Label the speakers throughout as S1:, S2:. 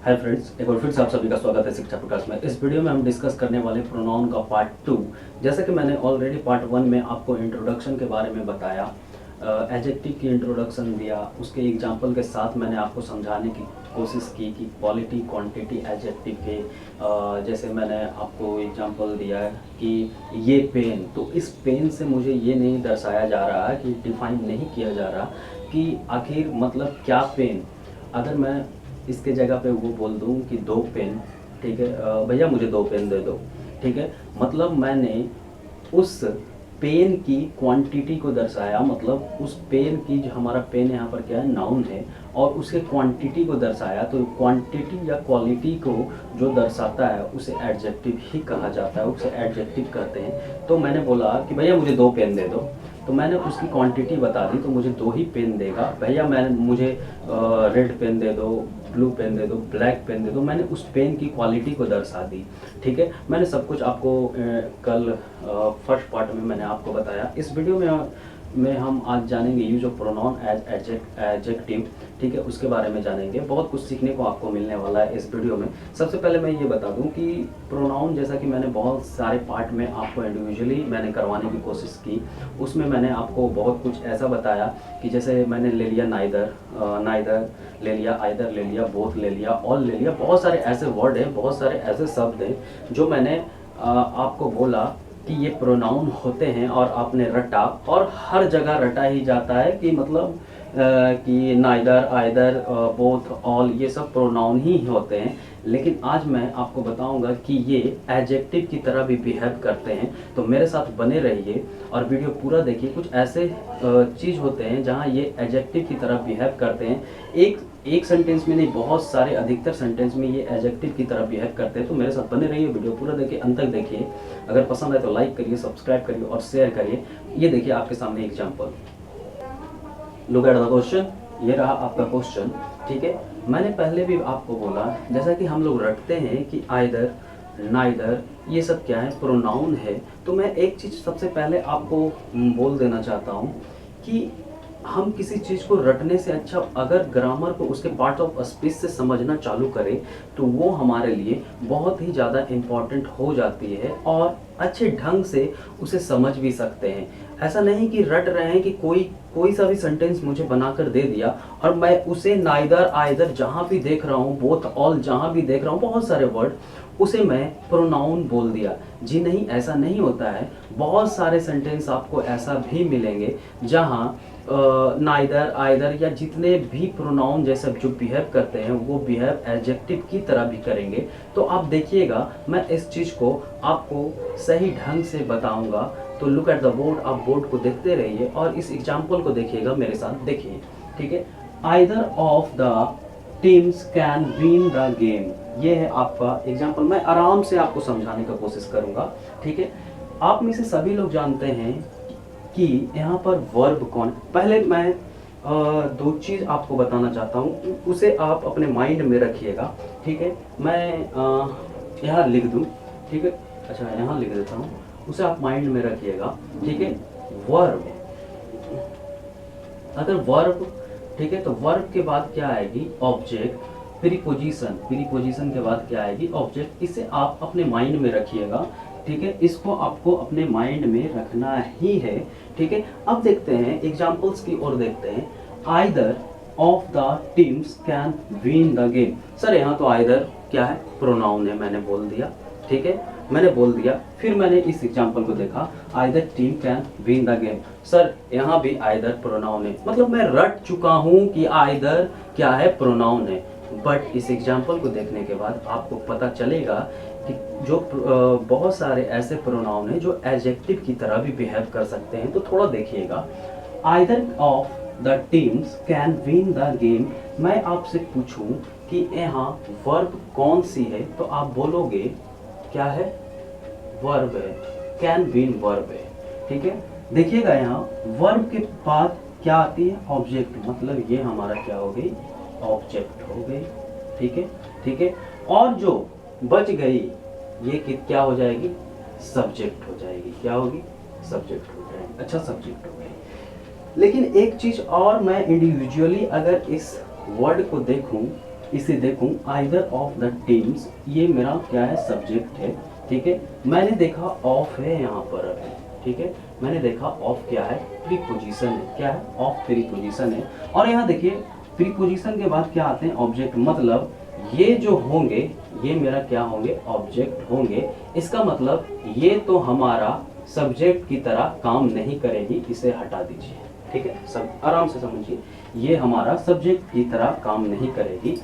S1: Hi friends, एक बार फिर से आप सभी का स्वागत है शिक्षा प्रकाश में। इस वीडियो में हम डिस्कस करने वाले प्रोनाउन का पार्ट 2। जैसा कि मैंने ऑलरेडी पार्ट 1 में आपको इंट्रोडक्शन के बारे में बताया, एडजेक्टिव की इंट्रोडक्शन दिया, उसके एग्जांपल के साथ मैंने आपको समझाने की कोशिश की कि क्वालिटी क्वांटिटी एडजेक्टिव के। जैसे मैंने आपको एग्जांपल दिया है कि ये पेन, तो इस पेन से मुझे ये नहीं दर्शाया जा रहा है कि डिफाइन नहीं किया जा रहा कि आखिर मतलब क्या पेन। अगर मैं इसके जगह पे वो बोल दूँ कि 2 पेन, ठीक है, भैया मुझे 2 पेन दे दो, ठीक है, मतलब मैंने उस पेन की क्वांटिटी को दर्शाया। मतलब उस पेन की, जो हमारा पेन यहाँ पर क्या है, नाउन है, और उसके क्वांटिटी को दर्शाया। तो क्वांटिटी या क्वालिटी को जो दर्शाता है उसे एडजेक्टिव ही कहा जाता है, उसे एडजेक्टिव कहते हैं। तो मैंने बोला कि भैया मुझे 2 पेन दे दो, तो मैंने उसकी क्वांटिटी बता दी, तो मुझे 2 ही पेन देगा। भैया मुझे रेड पेन दे दो, ब्लू पेन दे दो, ब्लैक पेन दे दो, मैंने उस पेन की क्वालिटी को दर्शा दी। ठीक है, मैंने सब कुछ आपको कल फर्स्ट पार्ट में मैंने आपको बताया। इस वीडियो में हम आज जानेंगे use of pronoun as adjective, ठीक है, उसके बारे में जानेंगे। बहुत कुछ सीखने को आपको मिलने वाला है इस वीडियो में। सबसे पहले मैं ये बता दूं कि प्रोनाउन, जैसा कि मैंने बहुत सारे पार्ट में आपको इंडिविजुअली मैंने करवाने की कोशिश की, उसमें मैंने आपको बहुत कुछ ऐसा बताया कि जैसे मैंने ले लिया नाइदर, नाइदर ले लिया, आइदर ले लिया, बोथ ले लिया, ऑल ले लिया। बहुत सारे ऐसे वर्ड हैं, बहुत सारे ऐसे शब्द हैं जो मैंने आपको बोला कि ये प्रोनाउन होते हैं, और आपने रटा, और हर जगह रटा ही जाता है कि मतलब कि नाइदर, आइदर, बोथ, ऑल, ये सब प्रोनाउन ही होते हैं। लेकिन आज मैं आपको बताऊंगा कि ये एडजेक्टिव की तरह भी बिहेव करते हैं। तो मेरे साथ बने रहिए और वीडियो पूरा देखिए। कुछ ऐसे चीज़ होते हैं जहाँ ये एडजेक्टिव की तरह बिहेव करते हैं। एक सेंटेंस में नहीं, बहुत सारे, अधिकतर सेंटेंस में ये एडजेक्टिव की तरह बिहेव करते हैं। तो मेरे साथ बने रहिए, वीडियो पूरा देखिए, अंत तक देखिए। अगर पसंद आए तो लाइक करिए, सब्सक्राइब करिए और शेयर करिए। ये देखिए आपके सामने example, look at the question. ये रहा आपका क्वेश्चन, ठीक है। मैंने पहले भी आपको बोला, जैसा कि हम लोग रटते हैं कि आइदर, नाइदर, ये सब क्या है, प्रोनाउन है। तो मैं एक चीज़ सबसे पहले आपको बोल देना चाहता हूँ कि हम किसी चीज़ को रटने से अच्छा अगर ग्रामर को उसके पार्ट ऑफ स्पीच से समझना चालू करें तो वो हमारे लिए बहुत ही ज़्यादा इम्पॉर्टेंट हो जाती है, और अच्छे ढंग से उसे समझ भी सकते हैं। ऐसा नहीं कि रट रहे हैं कि कोई सा भी सेंटेंस मुझे बनाकर दे दिया और मैं उसे नाइदर, आइदर जहाँ भी देख रहा हूँ, बोथ, ऑल जहाँ भी देख रहा हूँ, बहुत सारे वर्ड, उसे मैं प्रोनाउन बोल दिया। जी नहीं, ऐसा नहीं होता है। बहुत सारे सेंटेंस आपको ऐसा भी मिलेंगे जहाँ नाइदर, आइदर या जितने भी प्रोनाउन जैसे जो बिहेव करते हैं वो बिहेव एडजेक्टिव की तरह भी करेंगे। तो आप देखिएगा, मैं इस चीज़ को आपको सही ढंग से बताऊंगा। तो लुक एट द बोर्ड, आप बोर्ड को देखते रहिए और इस एग्जाम्पल को देखिएगा, मेरे साथ देखिए, ठीक है। Either of the teams can win the game, ये है आपका एग्जाम्पल। मैं आराम से आपको समझाने का कोशिश करूंगा, ठीक है। आप में से सभी लोग जानते हैं कि यहाँ पर वर्ब कौन। पहले मैं 2 चीज़ आपको बताना चाहता हूँ, उसे आप अपने माइंड में रखिएगा, ठीक है। मैं यहाँ लिख दूँ, ठीक है, अच्छा यहाँ लिख देता हूँ, उसे आप माइंड में रखिएगा, ठीक है। वर्ब, अगर वर्ब, ठीक है, तो वर्ब के बाद क्या आएगी, ऑब्जेक्ट। प्रीपोजिशन, प्रीपोजिशन के बाद क्या आएगी, ऑब्जेक्ट। इसे आप अपने माइंड में रखिएगा, ठीक है। इसको आपको अपने माइंड में रखना ही है, ठीक है। अब देखते हैं एग्जांपल्स की ओर देखते हैं। Either of the teams can win the game. Sir यहाँ तो आइदर क्या है, प्रोनाउन है, मैंने बोल दिया, ठीक है, मैंने बोल दिया। फिर मैंने इस एग्जांपल को देखा, either team can win the game. Sir यहाँ भी आइदर प्रोनाउन है, मतलब मैं रट चुका हूँ कि आइदर क्या है, प्रोनाउन है। बट इस एग्जांपल को देखने के बाद आपको पता चलेगा कि जो बहुत सारे ऐसे प्रोनाउन हैं जो एडजेक्टिव की तरह भी बिहेव कर सकते हैं। तो थोड़ा देखिएगा, either of the teams can win the game. मैं आपसे पूछूं कि यहाँ वर्ब कौन सी है, तो आप बोलोगे क्या है, वर्ब है, कैन विन वर्ब है, ठीक है। देखिएगा यहाँ वर्ब के बाद क्या आती है, ऑब्जेक्ट, मतलब ये हमारा क्या हो गई, ऑब्जेक्ट हो गई, ठीक है, ठीक है। और जो बच गई ये क्या हो जाएगी, सब्जेक्ट हो जाएगी। क्या होगी, सब्जेक्ट हो जाएगी। अच्छा, सब्जेक्ट हो गई। लेकिन एक चीज और, मैं इंडिविजुअली अगर इस वर्ड को देखूं इसे देखूं, आइदर ऑफ द टीम्स, ये मेरा क्या है, सब्जेक्ट है, ठीक है। मैंने देखा ऑफ है यहाँ पर अभी, ठीक है, मैंने देखा ऑफ क्या है, प्रीपोजिशन है, क्या है, ऑफ प्रीपोजिशन है। और यहाँ देखिए प्रीपोजिशन के बाद क्या आते हैं, ऑब्जेक्ट, मतलब ये जो होंगे ये मेरा क्या होंगे, ऑब्जेक्ट होंगे। इसका मतलब ये तो हमारा सब्जेक्ट की तरह काम नहीं करेगी, इसे हटा दीजिए, ठीक है, सब आराम से समझिए, ये हमारा सब्जेक्ट की तरह काम नहीं करेगी।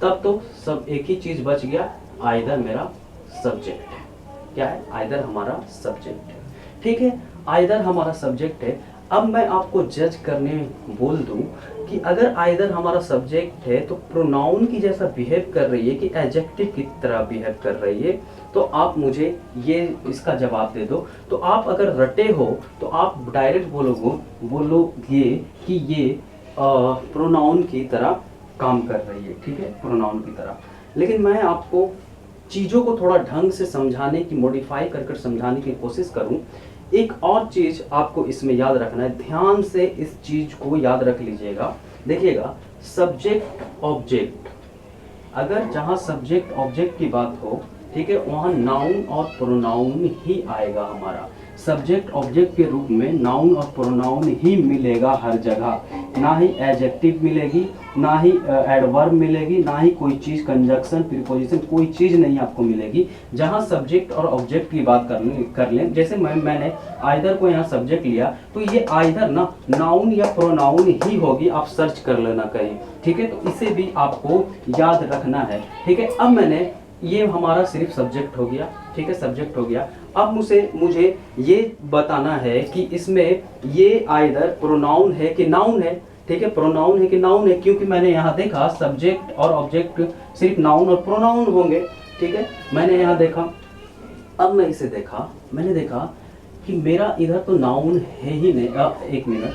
S1: तब तो सब एक ही चीज बच गया, आइदर मेरा सब्जेक्ट है, क्या है, आइदर हमारा सब्जेक्ट है, ठीक है, आइदर हमारा सब्जेक्ट है। अब मैं आपको जज करने बोल दूं कि अगर आइदर हमारा सब्जेक्ट है तो प्रोनाउन की जैसा बिहेव कर रही है कि एडजेक्टिव की तरह बिहेव कर रही है, तो आप मुझे ये इसका जवाब दे दो। तो आप अगर रटे हो तो आप डायरेक्ट बोलोगे कि ये प्रोनाउन की तरह काम कर रही है, ठीक है, प्रोनाउन की तरह। लेकिन मैं आपको चीज़ों को थोड़ा ढंग से समझाने की, मॉडिफाई कर समझाने की कोशिश करूं। एक और चीज़ आपको इसमें याद रखना है, ध्यान से इस चीज़ को याद रख लीजिएगा। देखिएगा, सब्जेक्ट ऑब्जेक्ट, अगर जहाँ सब्जेक्ट ऑब्जेक्ट की बात हो, ठीक है, वहाँ नाउन और प्रोनाउन ही आएगा हमारा। सब्जेक्ट ऑब्जेक्ट के रूप में नाउन और प्रोनाउन ही मिलेगा हर जगह, ना ही एडजेक्टिव मिलेगी, ना ही एडवर्ब मिलेगी, ना ही कोई चीज़ कंजक्शन प्रीपोजिशन, कोई चीज़ नहीं आपको मिलेगी। जहाँ सब्जेक्ट और ऑब्जेक्ट की बात कर लें, जैसे मैंने आइदर को यहाँ सब्जेक्ट लिया, तो ये आइदर ना नाउन या प्रोनाउन ही होगी, आप सर्च कर लेना कहीं, ठीक है, तो इसे भी आपको याद रखना है, ठीक है। अब मैंने ये हमारा सिर्फ सब्जेक्ट हो गया, ठीक है, सब्जेक्ट हो गया। अब मुझे ये बताना है कि इसमें ये आइदर प्रोनाउन है कि नाउन है, ठीक है, प्रोनाउन है कि नाउन है, क्योंकि मैंने यहाँ देखा सब्जेक्ट और ऑब्जेक्ट सिर्फ नाउन और प्रोनाउन होंगे, ठीक है, मैंने यहाँ देखा। अब मैं इसे देखा, मैंने देखा कि मेरा इधर तो नाउन है ही नहीं। एक मिनट,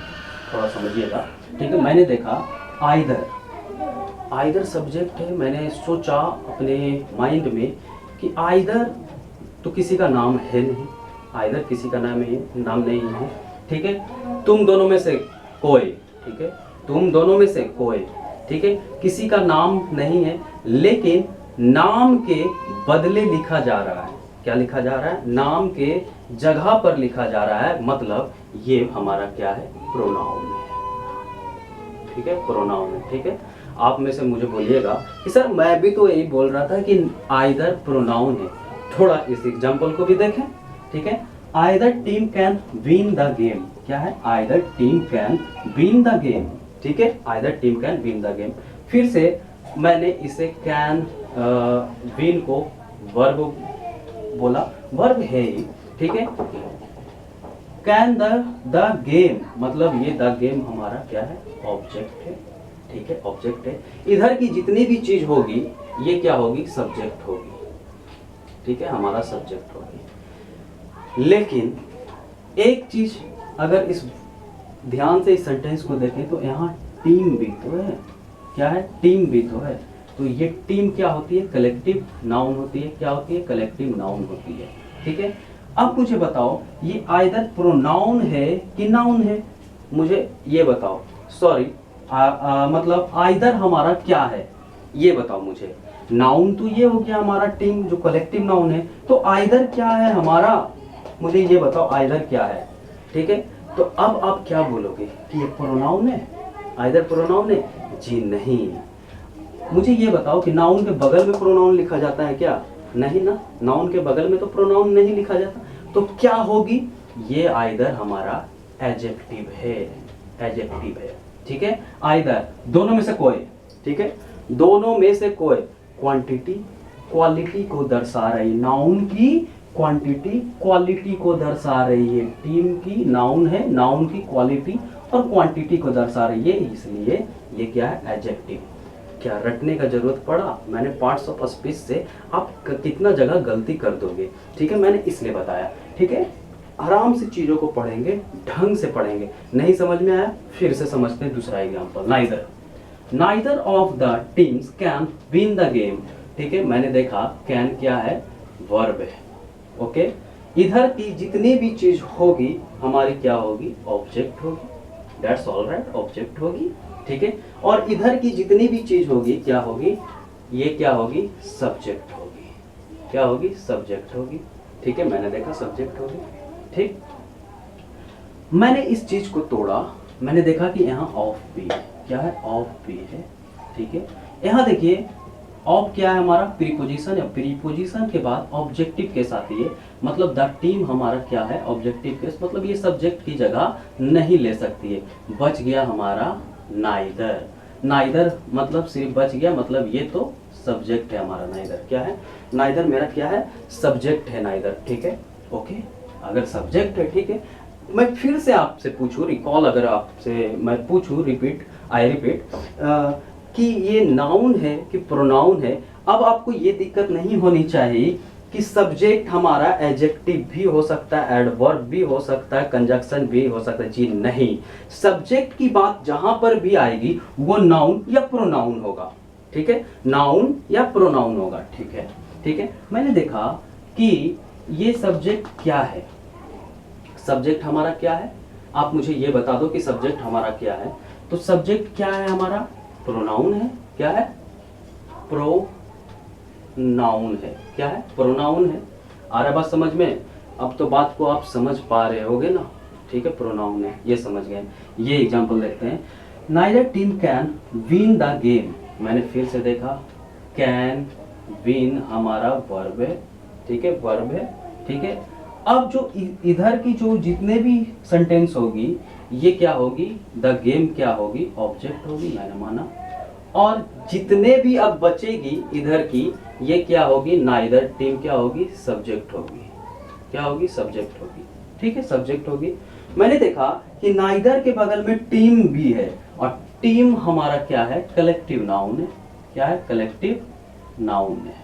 S1: थोड़ा समझिएगा, ठीक है, मैंने देखा आइदर सब्जेक्ट है। मैंने सोचा अपने माइंड में कि आइदर तो किसी का नाम है नहीं, आइदर किसी का नाम नहीं है, ठीक है, तुम दोनों में से कोई, ठीक है, तुम दोनों में से कोई, ठीक है, किसी का नाम नहीं है, लेकिन नाम के बदले लिखा जा रहा है। क्या लिखा जा रहा है, नाम के जगह पर लिखा जा रहा है, मतलब ये हमारा क्या है, प्रोनाउन है, ठीक है, प्रोनाउन है, ठीक है। आप में से मुझे बोलिएगा कि सर मैं भी तो यही बोल रहा था कि आइदर प्रोनाउन है। थोड़ा इस एग्जांपल को भी देखें, ठीक है, either team can win the game, क्या है, either team can win the game, ठीक है, either team can win the game. फिर से मैंने इसे कैन विन को वर्ब बोला, वर्ब है ही, ठीक है, कैन द गेम, मतलब ये द गेम हमारा क्या है, ऑब्जेक्ट है, ठीक है, ऑब्जेक्ट है। इधर की जितनी भी चीज होगी ये क्या होगी, सब्जेक्ट होगी, ठीक है, हमारा सब्जेक्ट होगी। लेकिन एक चीज अगर इस ध्यान से इस सेंटेंस को देखें तो यहाँ टीम भी तो है, क्या है, टीम भी तो है, तो ये टीम क्या होती है, कलेक्टिव नाउन होती है, क्या होती है, कलेक्टिव नाउन होती है, ठीक है। अब मुझे बताओ ये आइदर प्रोनाउन है कि नाउन है, मुझे ये बताओ, सॉरी मतलब आइदर हमारा क्या है ये बताओ मुझे। नाउन तो ये हो गया हमारा टीम जो कलेक्टिव नाउन है, तो आइदर क्या है हमारा, मुझे ये बताओ आइदर क्या है, ठीक है। तो अब आप क्या बोलोगे कि ये प्रोनाउन है, आइदर प्रोनाउन है, जी नहीं। मुझे ये बताओ कि नाउन के बगल में प्रोनाउन लिखा जाता है क्या, नहीं ना, नाउन के बगल में तो प्रोनाउन नहीं लिखा जाता, तो क्या होगी, ये आइदर हमारा एडजेक्टिव है, एडजेक्टिव है, ठीक है, आइदर दोनों में से कोई, ठीक है, दोनों में से कोई। क्वांटिटी क्वालिटी को दर्शा रही, नाउन की क्वांटिटी क्वालिटी को दर्शा रही है, टीम की नाउन है, नाउन की क्वालिटी और क्वांटिटी को दर्शा रही है, इसलिए ये क्या है, एडजेक्टिव। क्या रटने का जरूरत पड़ा, मैंने पार्ट्स ऑफ स्पीच से आप कितना जगह गलती कर दोगे, ठीक है, मैंने इसलिए बताया, ठीक है। आराम से चीज़ों को पढ़ेंगे, ढंग से पढ़ेंगे, नहीं समझ में आया फिर से समझते हैं दूसरा example, neither of the teams can win the game, ठीक है, मैंने देखा कैन क्या है, वर्ब है, ओके, इधर की जितनी भी चीज होगी हमारी क्या होगी, ऑब्जेक्ट होगी, दैट्स ऑल राइट, ऑब्जेक्ट होगी, ठीक है। और इधर की जितनी भी चीज होगी क्या होगी, ये क्या होगी, सब्जेक्ट होगी। क्या होगी, सब्जेक्ट होगी। ठीक है, मैंने देखा सब्जेक्ट होगी। ठीक, मैंने इस चीज को तोड़ा, मैंने देखा कि यहाँ ऑफ भी है। क्या है, ऑफ भी है। ठीक है, यहाँ देखिए ऑफ क्या है हमारा, प्रीपोजिशन है। प्रीपोजिशन के बाद ऑब्जेक्टिव के साथ ये, मतलब द टीम हमारा क्या है, ऑब्जेक्टिव केस, मतलब ये सब्जेक्ट की जगह नहीं ले सकती है। बच गया हमारा नाइदर। नाइदर मतलब सिर्फ बच गया, मतलब ये तो सब्जेक्ट है हमारा। नाइदर क्या है, नाइदर मेरा क्या है, सब्जेक्ट है नाइदर। ठीक है, ओके, अगर सब्जेक्ट है, ठीक है। मैं फिर से आपसे पूछूं, रिकॉल अगर आपसे मैं पूछूं, रिपीट, आई रिपीट, कि ये नाउन है कि प्रोनाउन है। अब आपको ये दिक्कत नहीं होनी चाहिए कि सब्जेक्ट हमारा एडजेक्टिव भी हो सकता है, एडवर्ब भी हो सकता है, कंजक्शन भी हो सकता है। जी नहीं, सब्जेक्ट की बात जहां पर भी आएगी वो नाउन या प्रोनाउन होगा। ठीक है, नाउन या प्रोनाउन होगा। ठीक है, ठीक है। मैंने देखा कि ये सब्जेक्ट क्या है, सब्जेक्ट हमारा क्या है, आप मुझे ये बता दो कि सब्जेक्ट हमारा क्या है। तो सब्जेक्ट क्या है हमारा, प्रोनाउन है। क्या है, प्रोनाउन है। क्या है, प्रोनाउन है। आ रहा बात समझ में, अब तो बात को आप समझ पा रहे होगे ना। ठीक है, प्रोनाउन है, ये समझ गए। ये एग्जांपल देखते हैं, neither team can win the game. मैंने फिर से देखा, कैन विन हमारा वर्ब है। ठीक है, वर्ब है। ठीक है, अब जो इधर की जो जितने भी सेंटेंस होगी ये क्या होगी, द गेम क्या होगी, ऑब्जेक्ट होगी, मैंने माना। और जितने भी अब बचेगी इधर की, ये क्या होगी, नाइदर टीम क्या होगी, सब्जेक्ट होगी। क्या होगी, सब्जेक्ट होगी। ठीक है, सब्जेक्ट होगी। मैंने देखा कि नाइदर के बगल में टीम भी है, और टीम हमारा क्या है, कलेक्टिव नाउन है। क्या है, कलेक्टिव नाउन है।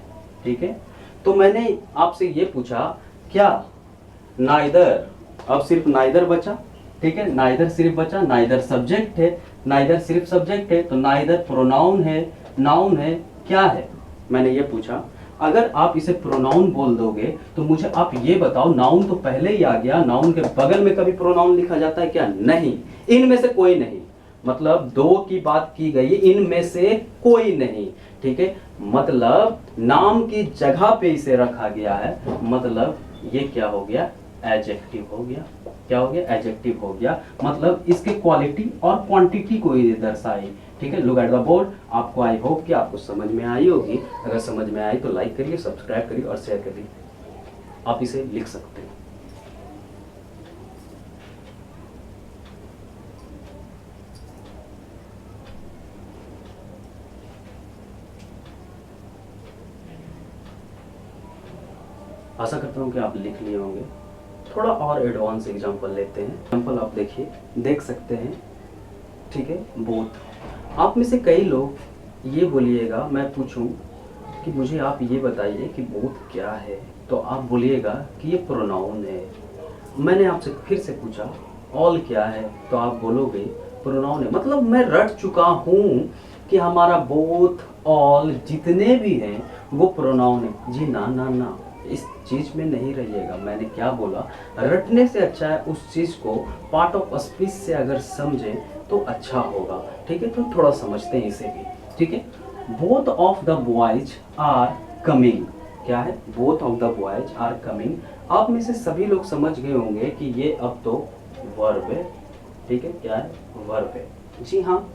S1: ठीक है, तो मैंने आपसे ये पूछा, क्या नाइदर, अब सिर्फ नाइदर बचा। ठीक है, नाइदर सिर्फ बचा, नाइदर सब्जेक्ट है, नाइदर सिर्फ सब्जेक्ट है, तो नाइदर प्रोनाउन है, नाउन है, क्या है, मैंने ये पूछा। अगर आप इसे प्रोनाउन बोल दोगे तो मुझे आप ये बताओ, नाउन तो पहले ही आ गया, नाउन के बगल में कभी प्रोनाउन लिखा जाता है क्या, नहीं, इनमें से कोई नहीं। मतलब दो की बात की गई, इनमें से कोई नहीं। ठीक है, मतलब नाम की जगह पे इसे रखा गया है, मतलब ये क्या हो गया, एडजेक्टिव हो गया। क्या हो गया, एडजेक्टिव हो गया। मतलब इसके क्वालिटी और क्वांटिटी को ये दर्शाई। ठीक है, लुक एट द बोर्ड। आपको आई होप कि आपको समझ में आई होगी। अगर समझ में आई तो लाइक करिए, सब्सक्राइब करिए और शेयर करिए। आप इसे लिख सकते हैं। आशा करता हूँ कि आप लिख लिए होंगे। थोड़ा और एडवांस एग्जांपल लेते हैं। एग्जांपल आप देखिए, देख सकते हैं। ठीक है, बोथ। आप में से कई लोग ये बोलिएगा, मैं पूछूं कि मुझे आप ये बताइए कि बोथ क्या है, तो आप बोलिएगा कि ये प्रोनाउन है। मैंने आपसे फिर से पूछा ऑल क्या है, तो आप बोलोगे प्रोनाउन है। मतलब मैं रट चुका हूँ कि हमारा बोथ, ऑल जितने भी हैं वो प्रोनाउन है। जी ना ना ना, इस चीज में नहीं रहिएगा। मैंने क्या बोला, रटने से अच्छा है उस चीज को पार्ट ऑफ स्पीच से अगर समझें तो अच्छा होगा। ठीक है, तो थोड़ा समझते हैं इसे भी। ठीक है, both of the boys are coming. क्या है, both of the boys are coming. आप में से सभी लोग समझ गए होंगे कि ये अब तो वर्ब है। ठीक है, क्या है, वर्ब है। जी हाँ,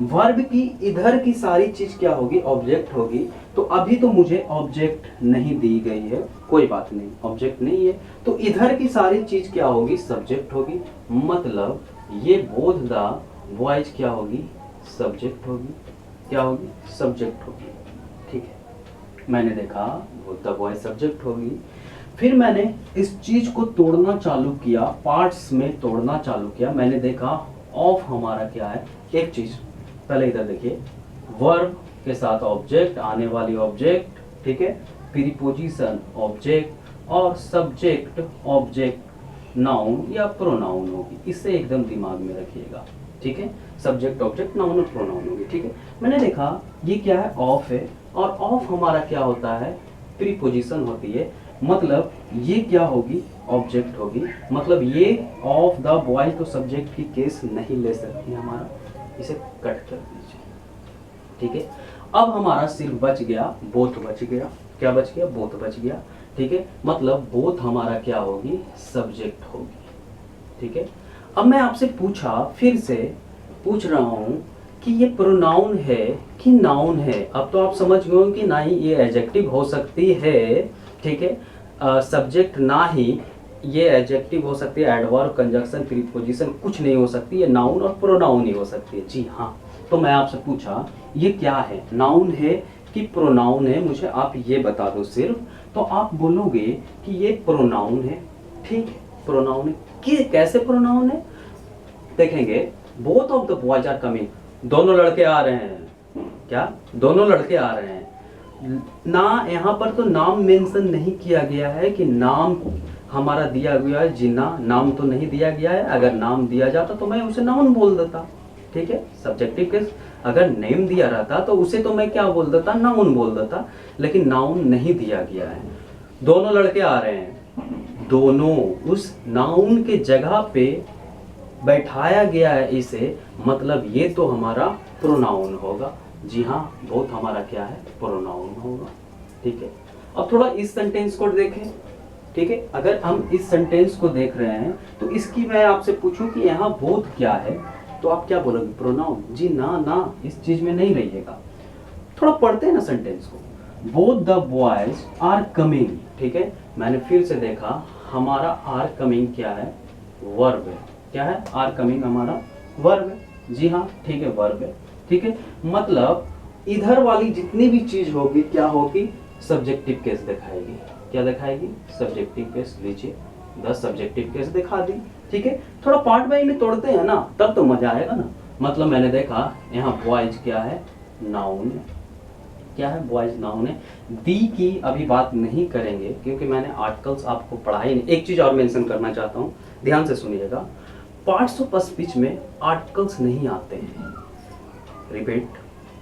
S1: वर्ब की इधर की सारी चीज क्या होगी, ऑब्जेक्ट होगी। तो अभी तो मुझे ऑब्जेक्ट नहीं दी गई है, कोई बात नहीं, ऑब्जेक्ट नहीं है, तो इधर की सारी चीज क्या होगी, सब्जेक्ट होगी। मतलब ये बोथ द बॉयज क्या होगी, सब्जेक्ट होगी। क्या होगी, सब्जेक्ट होगी। ठीक है, मैंने देखा बोथ द बॉयज सब्जेक्ट होगी। फिर मैंने इस चीज को तोड़ना चालू किया, पार्ट्स में तोड़ना चालू किया। मैंने देखा ऑफ हमारा क्या है, एक चीज पहले इधर देखिए, वर्ब के साथ ऑब्जेक्ट, आने वाली ऑब्जेक्ट। ठीक है, प्रीपोजिशन ऑब्जेक्ट, और सब्जेक्ट ऑब्जेक्ट नाउन या प्रोनाउन होगी। इसे एकदम दिमाग में रखिएगा। ठीक है, सब्जेक्ट ऑब्जेक्ट नाउन और प्रोनाउन होगी। ठीक है, मैंने देखा ये क्या है, ऑफ है, और ऑफ हमारा क्या होता है, प्रीपोजिशन होती है। मतलब ये क्या होगी, ऑब्जेक्ट होगी। मतलब ये ऑफ द बॉय तो सब्जेक्ट की केस नहीं ले सकती हमारा। इसे कट कर दीजिए। ठीक है, अब हमारा सिर्फ बच गया बोथ बच गया। क्या बच गया? बोथ बच गया। ठीक है, मतलब बोथ हमारा क्या होगी? सब्जेक्ट होगी। ठीक है, अब मैं आपसे फिर से पूछ रहा हूं कि ये प्रोनाउन है कि नाउन है। अब तो आप समझ गए हो कि ना ही ये एडजेक्टिव हो सकती है, ठीक है, सब्जेक्ट, ना ही ये एडजेक्टिव हो सकती है, एडवर्ब, कंजंक्शन, प्रीपोजिशन कुछ नहीं हो सकती, ये नाउन और प्रोनाउन ही हो सकती है। जी हाँ, तो मैं आपसे पूछा ये क्या है, नाउन है कि प्रोनाउन है, मुझे आप ये बता दो सिर्फ। तो आप बोलोगे कि ये प्रोनाउन है। ठीक है, प्रोनाउन है। कि कैसे प्रोनाउन है? देखेंगे, both of the boys are coming, दोनों लड़के आ रहे हैं। क्या? दोनों लड़के आ रहे हैं ना। यहाँ पर तो नाम मेंशन नहीं किया गया है कि नाम हमारा दिया गया है। जी ना, नाम तो नहीं दिया गया है। अगर नाम दिया जाता तो मैं उसे नाउन बोल देता। ठीक है, सब्जेक्टिव केस अगर नेम दिया रहता तो उसे तो मैं क्या बोल देता? नाउन बोल देता। लेकिन नाउन नहीं दिया गया है। दोनों लड़के आ रहे हैं, दोनों उस नाउन के जगह पे बैठाया गया है इसे, मतलब ये तो हमारा प्रोनाउन होगा। जी हाँ, बोथ हमारा क्या है? प्रोनाउन होगा। ठीक है, अब थोड़ा इस सेंटेंस को देखें। ठीक है, अगर हम इस सेंटेंस को देख रहे हैं तो इसकी मैं आपसे पूछूं कि यहाँ बोथ क्या है, तो आप क्या बोलोगे? प्रोनाउन। जी ना, ना इस चीज में नहीं रहिएगा। थोड़ा पढ़ते हैं ना सेंटेंस को। Both the boys are coming. ठीक है, मैंने फिर से देखा, हमारा आर कमिंग क्या है? वर्ब है। क्या है? आर कमिंग हमारा वर्ब है। जी हाँ, ठीक है, वर्ब है। ठीक है, मतलब इधर वाली जितनी भी चीज होगी क्या होगी? सब्जेक्टिव केस दिखाएगी। क्या दिखाएगी? Subjective case. लीजिए 10 सब्जेक्टिव केस दिखा दी। ठीक है, थोड़ा पार्ट बाई में तोड़ते हैं ना, तब तो मजा आएगा ना। मतलब मैंने देखा यहाँ बॉयज क्या है? नाउन है। क्या है? बॉयज नाउन है। दी की अभी बात नहीं करेंगे क्योंकि मैंने आर्टिकल्स आपको पढ़ाई नहीं। एक चीज और मेंशन करना चाहता हूँ, ध्यान से सुनिएगा। पार्ट्स ऑफ स्पीच में आर्टिकल्स नहीं आते हैं। रिपीट,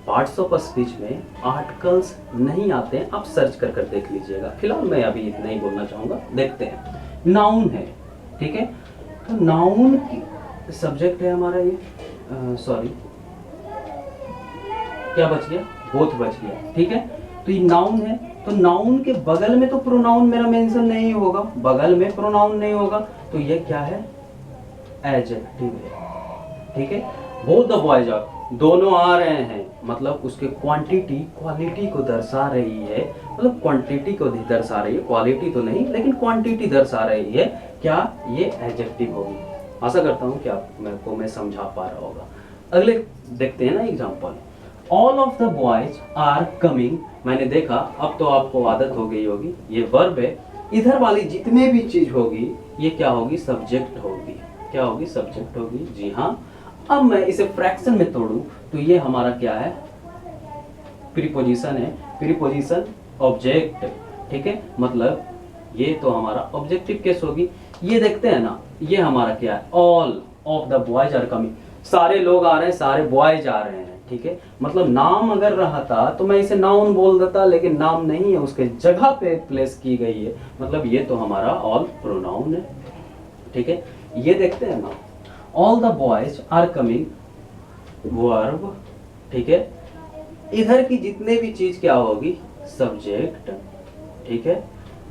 S1: पार्ट्स ऑफ स्पीच में आर्टिकल्स नहीं आते हैं। आप सर्च कर देख लीजिएगा। फिलहाल मैं अभी इतना ही बोलना चाहूंगा। देखते हैं, नाउन है। ठीक है, तो नाउन की सब्जेक्ट है हमारा ये, सॉरी क्या बच गया? बोथ बच गया। ठीक है, तो ये नाउन है, तो नाउन के बगल में तो प्रोनाउन मेरा मेंशन नहीं होगा, बगल में प्रोनाउन नहीं होगा, तो ये क्या है? एडजेक्टिव है। ठीक है, बोथ द बॉयज आर, दोनों आ रहे हैं, मतलब उसके क्वांटिटी क्वालिटी को दर्शा रही है। मतलब क्वांटिटी को दर्शा रही है, क्वालिटी तो नहीं लेकिन क्वांटिटी दर्शा रही है। क्या? ये एडजेक्टिव होगी। आशा करता हूँ कि आपको मैं समझा पा रहा होगा। अगले देखते हैं ना example. All of the boys are coming. मैंने देखा, अब तो आपको आदत हो गई होगी, ये वर्ब है। इधर वाली जितने भी चीज होगी ये क्या होगी? सब्जेक्ट होगी। क्या होगी? सब्जेक्ट होगी। जी हाँ, अब मैं इसे फ्रैक्शन में तोड़ूं तो ये हमारा क्या है? प्रीपोजिशन है। Preposition object. ठीक है, मतलब ये तो हमारा ऑब्जेक्टिव केस होगी। ये देखते हैं ना, ये हमारा क्या है? All of the boys are coming, सारे लोग आ रहे हैं, सारे बॉयज आ रहे हैं। ठीक है, मतलब नाम अगर रहा था तो मैं इसे नाउन बोल देता, लेकिन नाम नहीं है, उसके जगह पे प्लेस की गई है, मतलब ये तो हमारा ऑल प्रोनाउन है। ठीक है, ये देखते हैं ना, all the boys are coming, verb. ठीक है, इधर की जितने भी चीज क्या होगी? सब्जेक्ट। ठीक है,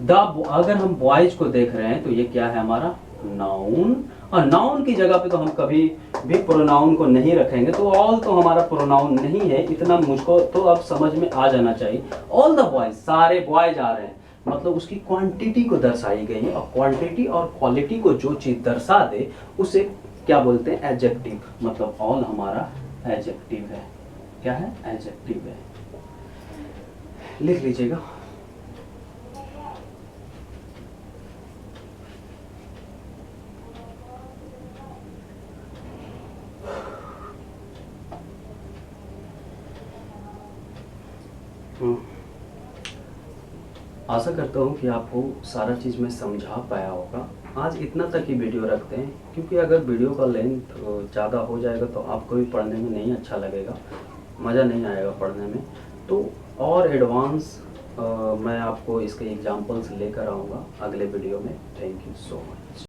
S1: द, अगर हम बॉयज को देख रहे हैं तो ये क्या है हमारा? नाउन। और नाउन की जगह पे तो हम कभी भी प्रोनाउन को नहीं रखेंगे, तो ऑल तो हमारा प्रोनाउन नहीं है। इतना मुझको तो अब समझ में आ जाना चाहिए। ऑल द बॉयज, सारे बॉयज आ रहे हैं, मतलब उसकी क्वांटिटी को दर्शाई गई है। और क्वांटिटी और क्वालिटी को जो चीज दर्शा दे उसे क्या बोलते हैं? एडजेक्टिव। मतलब ऑल हमारा एडजेक्टिव है। क्या है? एडजेक्टिव है। लिख लीजिएगा। आशा करता हूँ कि आपको सारा चीज़ मैं समझा पाया होगा। आज इतना तक ही वीडियो रखते हैं, क्योंकि अगर वीडियो का लेंथ ज़्यादा हो जाएगा तो आपको भी पढ़ने में नहीं अच्छा लगेगा, मज़ा नहीं आएगा पढ़ने में। तो और एडवांस मैं आपको इसके एग्जांपल्स लेकर आऊँगा अगले वीडियो में। Thank you so much.